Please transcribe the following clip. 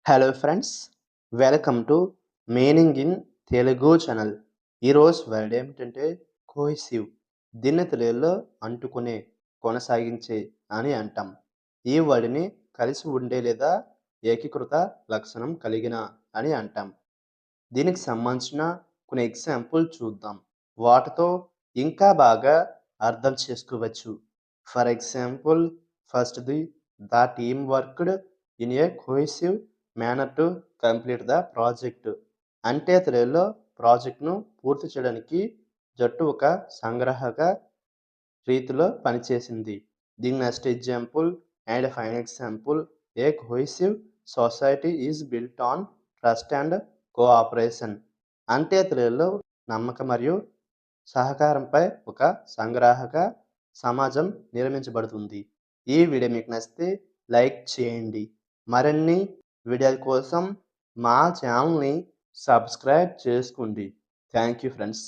Hello friends, welcome to meaning in Telugu channel. ఈరోజు word ఏమిటంటే cohesive. దీన్ని తెలుగులో అంటుకునే, కొనసాగించే అని అంటాం. ఈ వర్డ్ని కలిసి ఉండే లేదా ఏకీకృత లక్షణం కలిగిన అని అంటాం. దీనికి సంబంధించిన కొన్ని ఎగ్జాంపుల్ చూద్దాం. వాటితో ఇంకా బాగా అర్థం చేసుకోవచ్చు. ఫర్ ఎగ్జాంపుల్, ఫస్ట్‌ది the team worked in a cohesive manner to complete the project. అంటే తెలుగులో ప్రాజెక్ట్‌ను పూర్తి చేయడానికి జట్టు ఒక సంగ్రహక రీతిలో పనిచేసింది. The next example and final example, A cohesive society is built on trust and cooperation. అంటే తెలుగులో నమ్మకం మరియు సహకారంపై ఒక సంగ్రాహక సమాజం నిర్మించబడుతుంది. ఈ వీడియో మీకు నచ్చితే లైక్ చేయండి. మరిన్ని వీడియోల కోసం మా ఛానల్ని సబ్స్క్రైబ్ చేసుకోండి. Thank you friends.